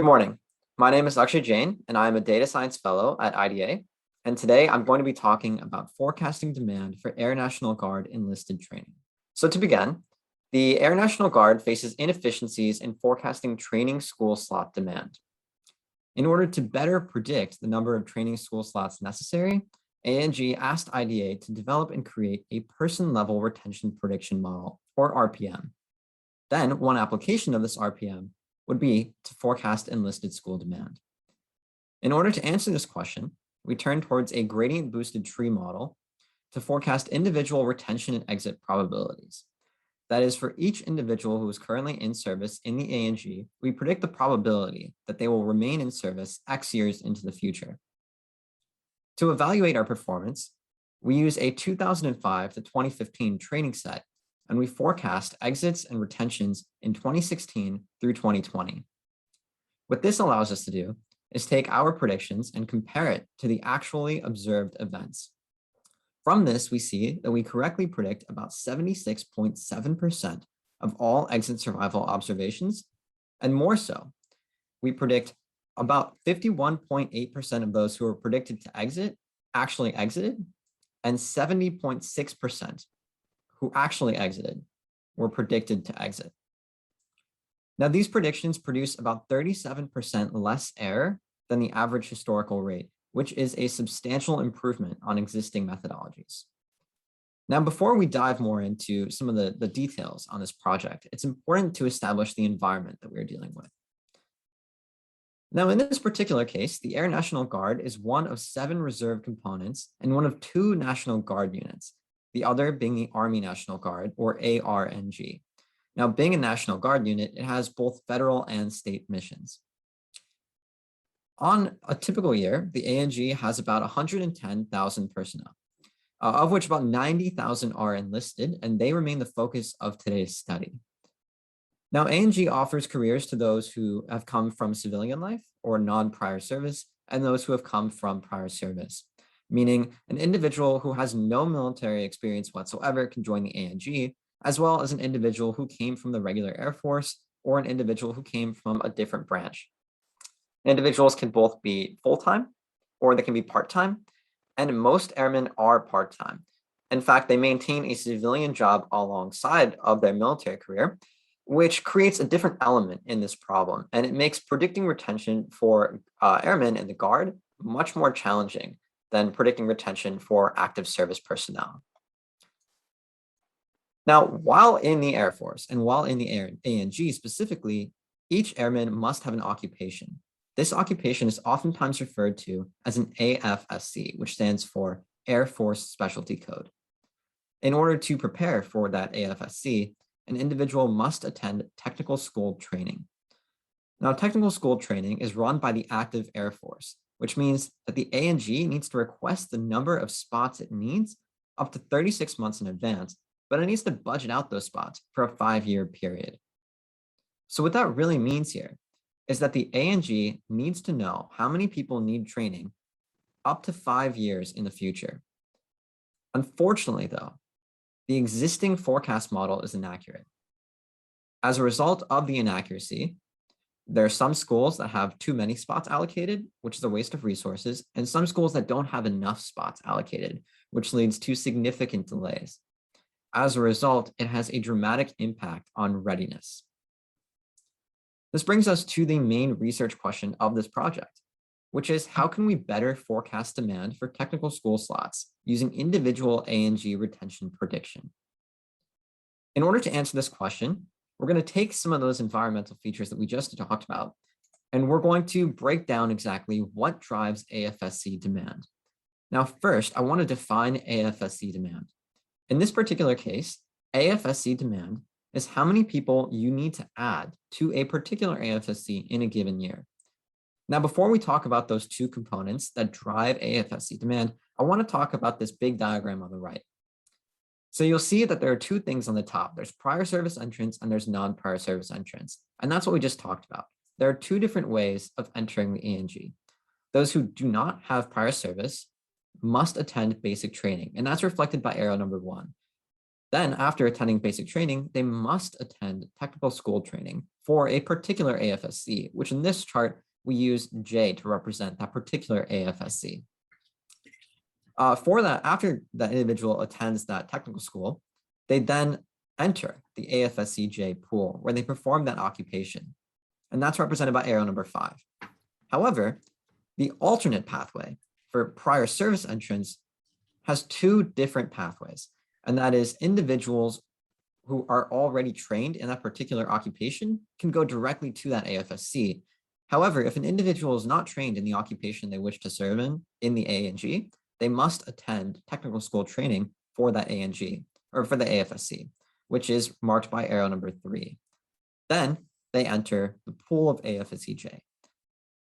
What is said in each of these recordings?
Good morning. My name is Akshay Jain, and I am a data science fellow at IDA. And today I'm going to be talking about forecasting demand for Air National Guard enlisted training. So to begin, the Air National Guard faces inefficiencies in forecasting training school slot demand. In order to better predict the number of training school slots necessary, ANG asked IDA to develop and create a person-level retention prediction model, or RPM. Then one application of this RPM would be to forecast enlisted school demand. In order to answer this question, we turn towards a gradient boosted tree model to forecast individual retention and exit probabilities. That is, for each individual who is currently in service in the ANG, we predict the probability that they will remain in service X years into the future. To evaluate our performance, we use a 2005 to 2015 training set, and we forecast exits and retentions in 2016 through 2020. What this allows us to do is take our predictions and compare it to the actually observed events. From this, we see that we correctly predict about 76.7% of all exit survival observations, and more so, we predict about 51.8% of those who were predicted to exit actually exited, and 70.6% who actually exited were predicted to exit. Now, these predictions produce about 37% less error than the average historical rate, which is a substantial improvement on existing methodologies. Now, before we dive more into some of the details on this project, it's important to establish the environment that we're dealing with. Now, in this particular case, the Air National Guard is one of 7 reserve components and one of 2 National Guard units, the other being the Army National Guard, or ARNG. Now, being a National Guard unit, it has both federal and state missions. On a typical year, the ANG has about 110,000 personnel, of which about 90,000 are enlisted, and they remain the focus of today's study. Now, ANG offers careers to those who have come from civilian life or non-prior service, and those who have come from prior service, meaning an individual who has no military experience whatsoever can join the ANG, as well as an individual who came from the regular Air Force or an individual who came from a different branch. Individuals can both be full-time or they can be part-time, and most airmen are part-time. In fact, they maintain a civilian job alongside of their military career, which creates a different element in this problem, and it makes predicting retention for airmen in the Guard much more challenging than predicting retention for active service personnel. Now, while in the Air Force and while in the ANG specifically, each airman must have an occupation. This occupation is oftentimes referred to as an AFSC, which stands for Air Force Specialty Code. In order to prepare for that AFSC, an individual must attend technical school training. Now, technical school training is run by the active Air Force, which means that the ANG needs to request the number of spots it needs up to 36 months in advance, but it needs to budget out those spots for a 5-year period. So what that really means here is that the ANG needs to know how many people need training up to 5 years in the future. Unfortunately, though, the existing forecast model is inaccurate. As a result of the inaccuracy, there are some schools that have too many spots allocated, which is a waste of resources, and some schools that don't have enough spots allocated, which leads to significant delays. As a result, it has a dramatic impact on readiness. This brings us to the main research question of this project, which is how can we better forecast demand for technical school slots using individual ANG retention prediction? In order to answer this question, we're going to take some of those environmental features that we just talked about, and we're going to break down exactly what drives AFSC demand. Now, first, I want to define AFSC demand. In this particular case, AFSC demand is how many people you need to add to a particular AFSC in a given year. Now, before we talk about those 2 components that drive AFSC demand, I want to talk about this big diagram on the right. So you'll see that there are 2 things on the top. There's prior service entrants and there's non-prior service entrants. And that's what we just talked about. There are 2 different ways of entering the ANG. Those who do not have prior service must attend basic training, and that's reflected by arrow number 1. Then after attending basic training, they must attend technical school training for a particular AFSC, which in this chart, we use J to represent that particular AFSC. For that, after that individual attends that technical school, they then enter the AFSC-J pool where they perform that occupation. And that's represented by arrow number 5. However, the alternate pathway for prior service entrants has 2 different pathways. And that is individuals who are already trained in that particular occupation can go directly to that AFSC. However, if an individual is not trained in the occupation they wish to serve in the A&G, they must attend technical school training for that A&G or for the AFSC, which is marked by arrow number 3. Then they enter the pool of AFSC-J.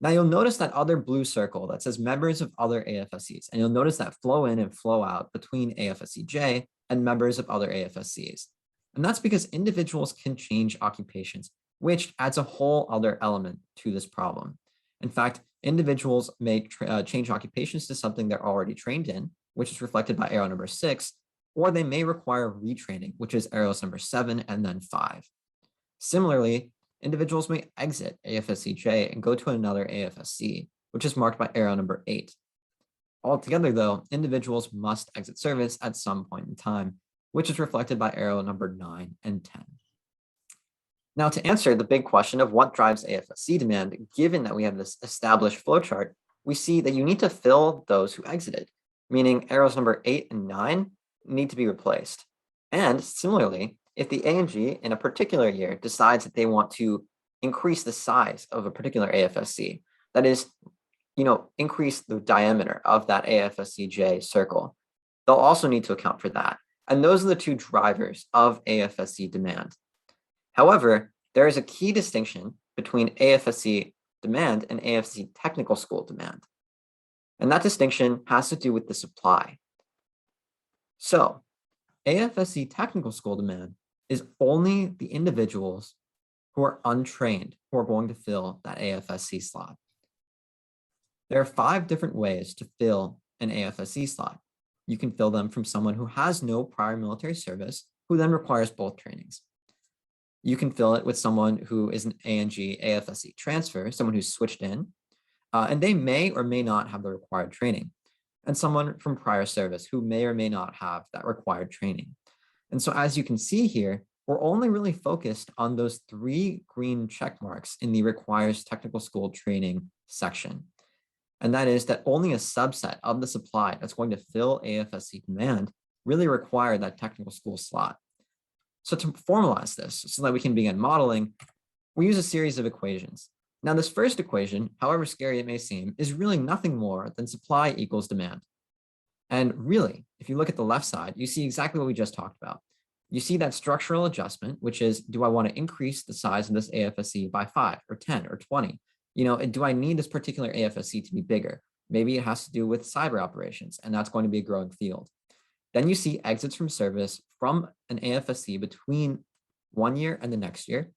Now you'll notice that other blue circle that says members of other AFSCs, and you'll notice that flow in and flow out between AFSC-J and members of other AFSCs. And that's because individuals can change occupations, which adds a whole other element to this problem. In fact, individuals may change occupations to something they're already trained in, which is reflected by arrow number 6, or they may require retraining, which is arrows number 7 and then 5. Similarly, individuals may exit AFSC-J and go to another AFSC, which is marked by arrow number 8. Altogether, though, individuals must exit service at some point in time, which is reflected by arrow number 9 and 10. Now, to answer the big question of what drives AFSC demand, given that we have this established flowchart, we see that you need to fill those who exited, meaning arrows number 8 and 9 need to be replaced. And similarly, if the A&G in a particular year decides that they want to increase the size of a particular AFSC, that is, increase the diameter of that AFSC-J circle, they'll also need to account for that. And those are the 2 drivers of AFSC demand. However, there is a key distinction between AFSC demand and AFSC technical school demand. And that distinction has to do with the supply. So AFSC technical school demand is only the individuals who are untrained who are going to fill that AFSC slot. There are 5 different ways to fill an AFSC slot. You can fill them from someone who has no prior military service, who then requires both trainings. You can fill it with someone who is an A&G AFSC transfer, someone who's switched in, and they may or may not have the required training, and someone from prior service who may or may not have that required training. And so as you can see here, we're only really focused on those 3 green check marks in the requires technical school training section. And that is that only a subset of the supply that's going to fill AFSC demand really require that technical school slot. So to formalize this so that we can begin modeling, we use a series of equations. Now this first equation, however scary it may seem, is really nothing more than supply equals demand. And really, if you look at the left side, you see exactly what we just talked about. You see that structural adjustment, which is, do I want to increase the size of this AFSC by 5 or 10 or 20? Do I need this particular AFSC to be bigger? Maybe it has to do with cyber operations, and that's going to be a growing field. Then you see exits from service from an AFSC between 1 year and the next year.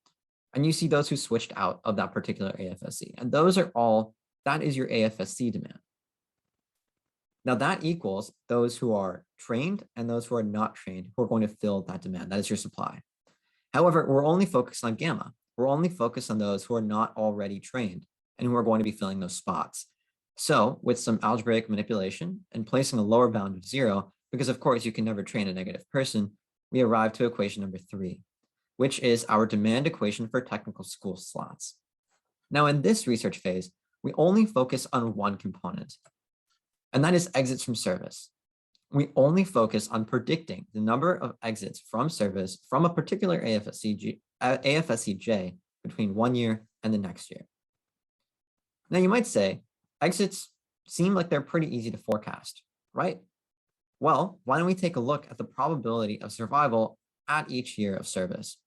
And you see those who switched out of that particular AFSC. And that is your AFSC demand. Now that equals those who are trained and those who are not trained who are going to fill that demand. That is your supply. However, we're only focused on gamma. We're only focused on those who are not already trained and who are going to be filling those spots. So with some algebraic manipulation and placing a lower bound of 0, because of course you can never train a negative person, we arrive to equation number 3, which is our demand equation for technical school slots. Now in this research phase, we only focus on one component, and that is exits from service. We only focus on predicting the number of exits from service from a particular AFSC-J between 1 year and the next year. Now you might say, exits seem like they're pretty easy to forecast, right? Well, why don't we take a look at the probability of survival at each year of service?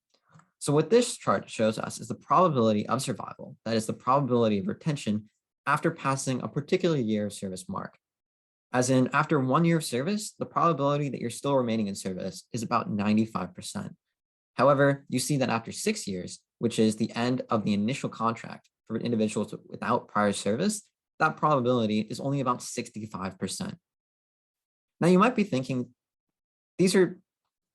So what this chart shows us is the probability of survival, that is the probability of retention after passing a particular year of service mark. As in, after 1 year of service, the probability that you're still remaining in service is about 95%. However, you see that after 6 years, which is the end of the initial contract for individuals without prior service, that probability is only about 65%. Now you might be thinking, these are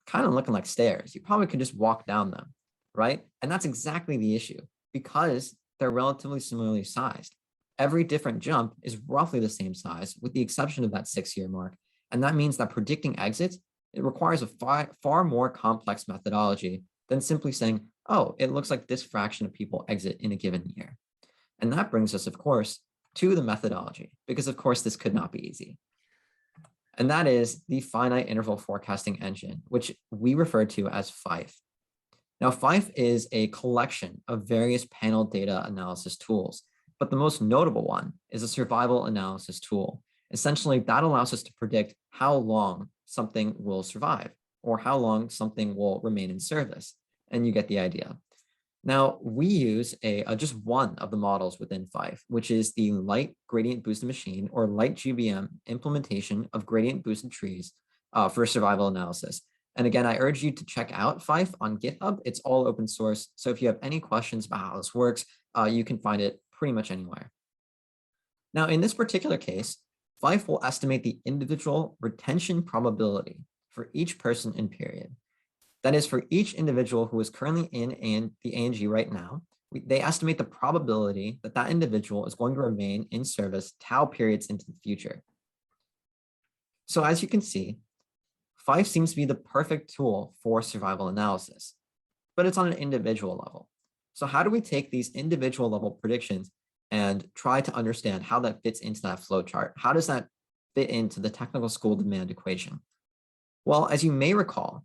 kind of looking like stairs. You probably could just walk down them, right? And that's exactly the issue because they're relatively similarly sized. Every different jump is roughly the same size with the exception of that 6-year mark. And that means that predicting exits, it requires a far more complex methodology than simply saying, oh, it looks like this fraction of people exit in a given year. And that brings us, of course, to the methodology, because of course this could not be easy. And that is the Finite Interval Forecasting Engine, which we refer to as FIFE. Now, FIFE is a collection of various panel data analysis tools, but the most notable one is a survival analysis tool. Essentially, that allows us to predict how long something will survive or how long something will remain in service. And you get the idea. Now, we use just one of the models within FIFE, which is the light gradient boosted machine or light GBM implementation of gradient boosted trees for survival analysis. And again, I urge you to check out FIFE on GitHub. It's all open source. So if you have any questions about how this works, you can find it pretty much anywhere. Now, in this particular case, FIFE will estimate the individual retention probability for each person in period. That is, for each individual who is currently in the ANG right now, they estimate the probability that that individual is going to remain in service tau periods into the future. So as you can see, FIFE seems to be the perfect tool for survival analysis, but it's on an individual level. So how do we take these individual level predictions and try to understand how that fits into that flow chart? How does that fit into the technical school demand equation? Well, as you may recall,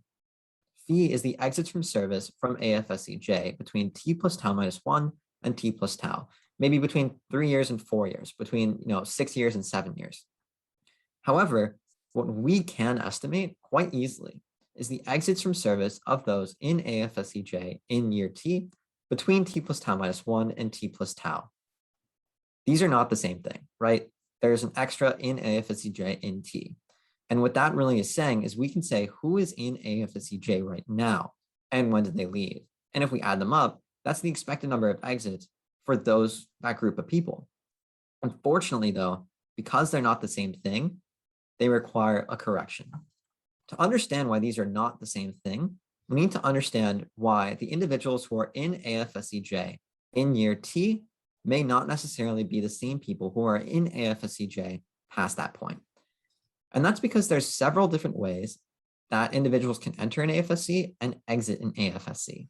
phi is the exits from service from AFSC between t plus tau minus 1 and t plus tau, maybe between 3 years and 4 years, between 6 years and 7 years. However, what we can estimate quite easily is the exits from service of those in AFSC in year t between t plus tau minus 1 and t plus tau. These are not the same thing, right? There's an extra in AFSC in t. And what that really is saying is we can say who is in AFSC right now and when did they leave. And if we add them up, that's the expected number of exits for that group of people. Unfortunately, though, because they're not the same thing, they require a correction. To understand why these are not the same thing, we need to understand why the individuals who are in AFSC in year t may not necessarily be the same people who are in AFSC past that point. And that's because there's several different ways that individuals can enter an AFSC and exit an AFSC.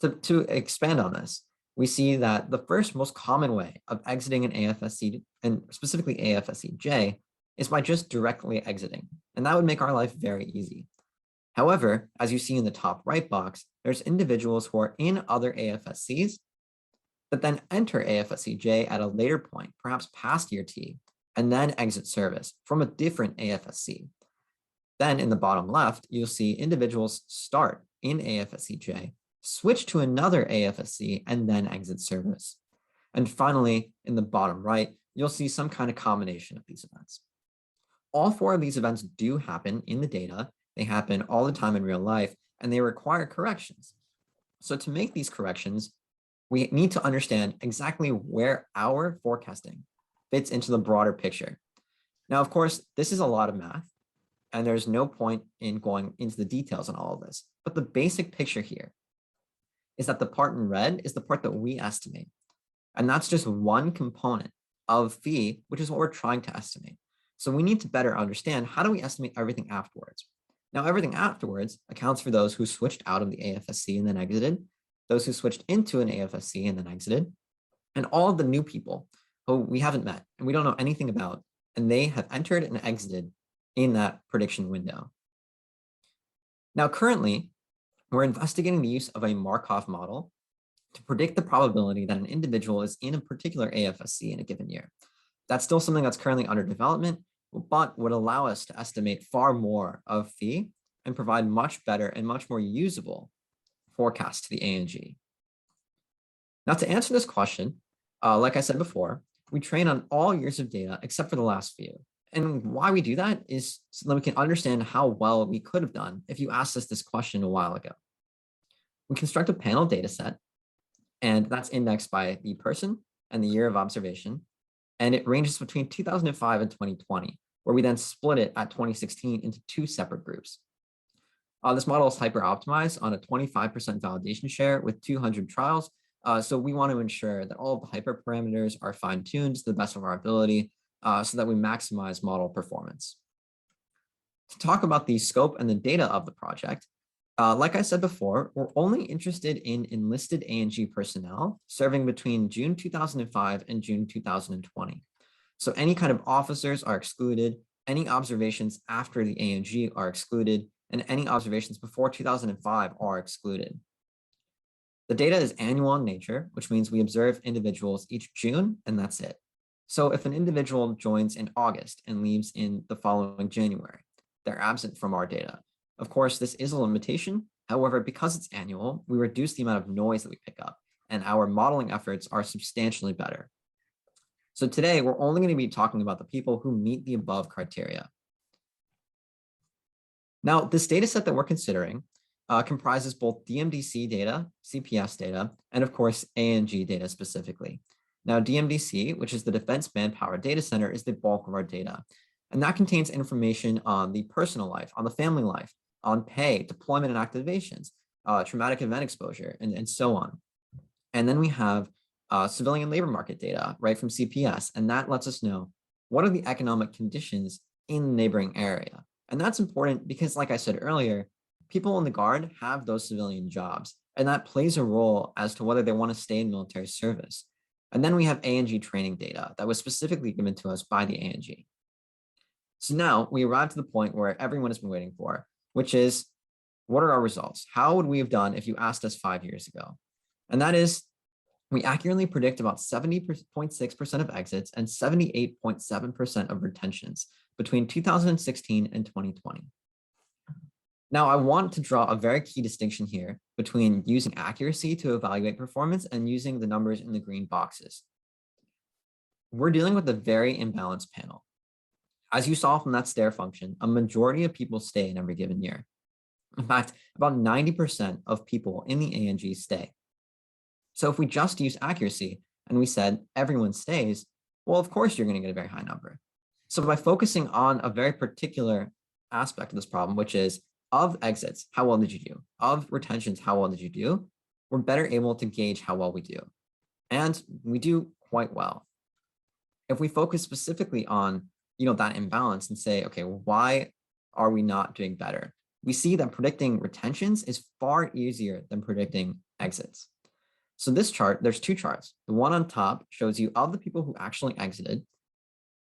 To expand on this, we see that the first most common way of exiting an AFSC, and specifically AFSC is by just directly exiting. And that would make our life very easy. However, as you see in the top right box, there's individuals who are in other AFSCs, but then enter AFSC at a later point, perhaps past year t, and then exit service from a different AFSC. Then in the bottom left, you'll see individuals start in AFSC switch to another AFSC, and then exit service. And finally, in the bottom right, you'll see some kind of combination of these events. All 4 of these events do happen in the data. They happen all the time in real life, and they require corrections. So to make these corrections, we need to understand exactly where our forecasting fits into the broader picture. Now, of course, this is a lot of math, and there's no point in going into the details on all of this. But the basic picture here is that the part in red is the part that we estimate. And that's just one component of phi, which is what we're trying to estimate. So we need to better understand, how do we estimate everything afterwards? Now, everything afterwards accounts for those who switched out of the AFSC and then exited, those who switched into an AFSC and then exited, and all of the new people who we haven't met and we don't know anything about, and they have entered and exited in that prediction window. Now, currently, we're investigating the use of a Markov model to predict the probability that an individual is in a particular AFSC in a given year. That's still something that's currently under development, but would allow us to estimate far more of phi and provide much better and much more usable forecasts to the ANG. Now, to answer this question, like I said before, we train on all years of data except for the last few. And why we do that is so that we can understand how well we could have done if you asked us this question a while ago. We construct a panel data set, and that's indexed by the person and the year of observation. And it ranges between 2005 and 2020, where we then split it at 2016 into 2 separate groups. This model is hyper-optimized on a 25% validation share with 200 trials. So we want to ensure that all of the hyperparameters are fine-tuned to the best of our ability so that we maximize model performance. To talk about the scope and the data of the project, like I said before, we're only interested in enlisted A&G personnel serving between June 2005 and June 2020. So any kind of officers are excluded, any observations after the A&G are excluded, and any observations before 2005 are excluded. The data is annual in nature, which means we observe individuals each June, and that's it. So if an individual joins in August and leaves in the following January, they're absent from our data. Of course, this is a limitation. However, because it's annual, we reduce the amount of noise that we pick up, and our modeling efforts are substantially better. So today, we're only going to be talking about the people who meet the above criteria. Now, this data set that we're considering comprises both DMDC data, CPS data, and of course, A&G data specifically. Now, DMDC, which is the Defense Manpower Data Center, is the bulk of our data. And that contains information on the personal life, on the family life, on pay, deployment and activations, traumatic event exposure, and so on. And then we have civilian labor market data, right, from CPS, and that lets us know what are the economic conditions in the neighboring area. And that's important because, like I said earlier, people in the Guard have those civilian jobs, and that plays a role as to whether they want to stay in military service. And then we have A&G training data that was specifically given to us by the A&G. So now we arrive to the point where everyone has been waiting for, which is, what are our results? How would we have done if you asked us 5 years ago? And that is, we accurately predict about 70.6% of exits and 78.7% of retentions between 2016 and 2020. Now, I want to draw a very key distinction here between using accuracy to evaluate performance and using the numbers in the green boxes. We're dealing with a very imbalanced panel. As you saw from that stair function, a majority of people stay in every given year. In fact, about 90% of people in the A&G stay. So if we just use accuracy and we said everyone stays, well, of course you're going to get a very high number. So by focusing on a very particular aspect of this problem, which is of exits, how well did you do? Of retentions, how well did you do? We're better able to gauge how well we do. And we do quite well. If we focus specifically on that imbalance and say, okay, well, why are we not doing better? We see that predicting retentions is far easier than predicting exits. So this chart, there's two charts. The one on top shows you of the people who actually exited,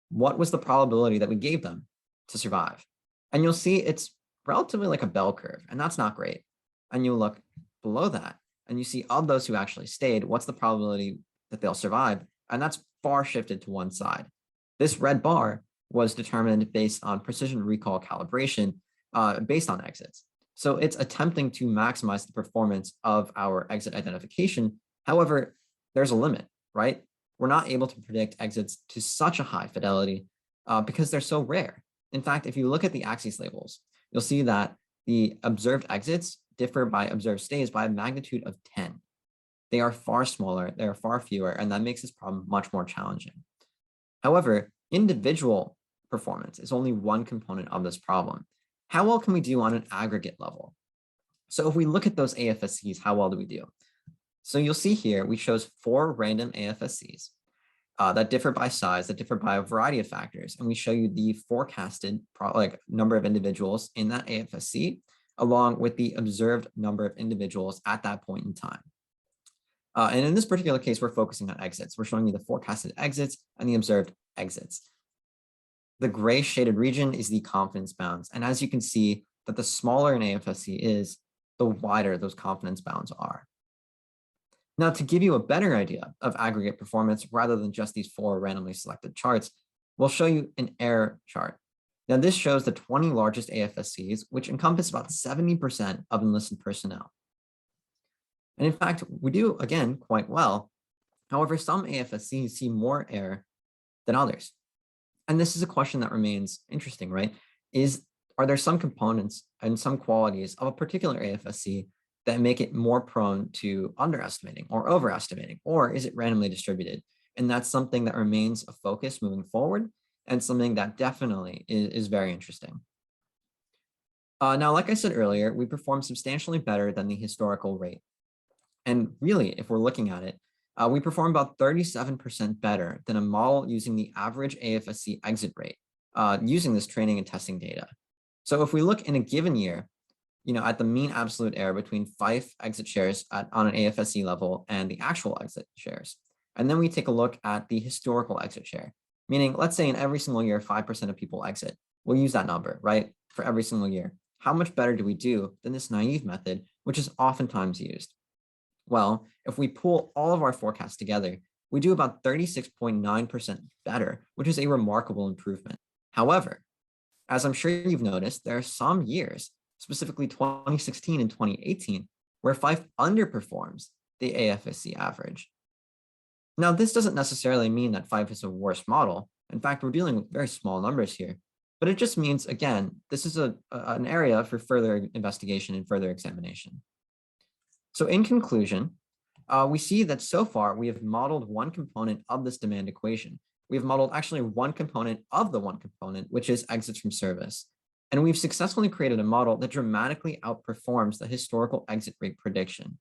what was the probability that we gave them to survive? And you'll see it's relatively like a bell curve, and that's not great. And you look below that and you see of those who actually stayed, what's the probability that they'll survive? And that's far shifted to one side. This red bar was determined based on precision recall calibration based on exits. So it's attempting to maximize the performance of our exit identification. However, there's a limit, right? We're not able to predict exits to such a high fidelity because they're so rare. In fact, if you look at the axis labels, you'll see that the observed exits differ by observed stays by a magnitude of 10. They are far smaller, they are far fewer, and that makes this problem much more challenging. However, individual performance is only one component of this problem. How well can we do on an aggregate level? So if we look at those AFSCs, how well do we do? So you'll see here, we chose 4 random AFSCs that differ by size, that differ by a variety of factors. And we show you the forecasted number of individuals in that AFSC, along with the observed number of individuals at that point in time. And in this particular case, we're focusing on exits. We're showing you the forecasted exits and the observed exits. The gray shaded region is the confidence bounds. And as you can see, that the smaller an AFSC is, the wider those confidence bounds are. Now, to give you a better idea of aggregate performance, rather than just these 4 randomly selected charts, we'll show you an error chart. Now, this shows the 20 largest AFSCs, which encompass about 70% of enlisted personnel. And in fact, we do, again, quite well. However, some AFSCs see more error than others. And this is a question that remains interesting, right? Are there some components and some qualities of a particular AFSC that make it more prone to underestimating or overestimating, or is it randomly distributed? And that's something that remains a focus moving forward and something that definitely is very interesting. Now, like I said earlier, we perform substantially better than the historical rate. And really, if we're looking at it, we perform about 37% better than a model using the average AFSC exit rate using this training and testing data. So if we look in a given year, at the mean absolute error between FIFE exit shares on an AFSC level and the actual exit shares, and then we take a look at the historical exit share, meaning let's say in every single year, 5% of people exit. We'll use that number, right, for every single year. How much better do we do than this naive method, which is oftentimes used? Well, if we pull all of our forecasts together, we do about 36.9% better, which is a remarkable improvement. However, as I'm sure you've noticed, there are some years, specifically 2016 and 2018, where FIFE underperforms the AFSC average. Now, this doesn't necessarily mean that FIFE is a worse model. In fact, we're dealing with very small numbers here, but it just means, again, this is an area for further investigation and further examination. So in conclusion, we see that so far we have modeled one component of this demand equation. We have modeled actually one component of the one component, which is exits from service. And we've successfully created a model that dramatically outperforms the historical exit rate prediction.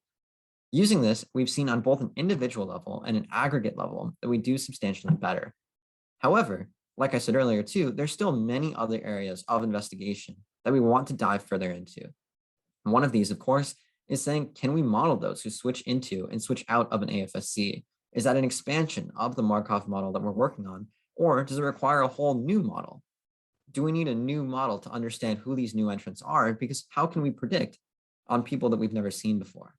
Using this, we've seen on both an individual level and an aggregate level that we do substantially better. However, like I said earlier too, there's still many other areas of investigation that we want to dive further into. And one of these, of course, is saying, can we model those who switch into and switch out of an AFSC? Is that an expansion of the Markov model that we're working on, or does it require a whole new model? Do we need a new model to understand who these new entrants are? Because how can we predict on people that we've never seen before?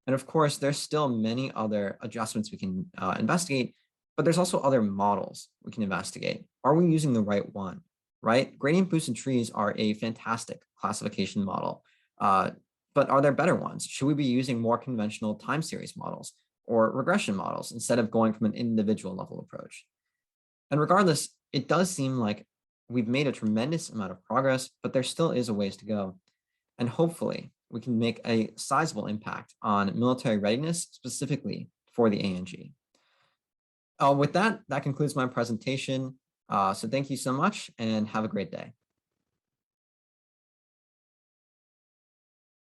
And of course, there's still many other adjustments we can investigate, but there's also other models we can investigate. Are we using the right one, right? Gradient boosted trees are a fantastic classification model, but are there better ones? Should we be using more conventional time series models or regression models instead of going from an individual level approach? And regardless, it does seem like we've made a tremendous amount of progress, but there still is a ways to go. And hopefully we can make a sizable impact on military readiness, specifically for the ANG. With that, that concludes my presentation. So thank you so much and have a great day.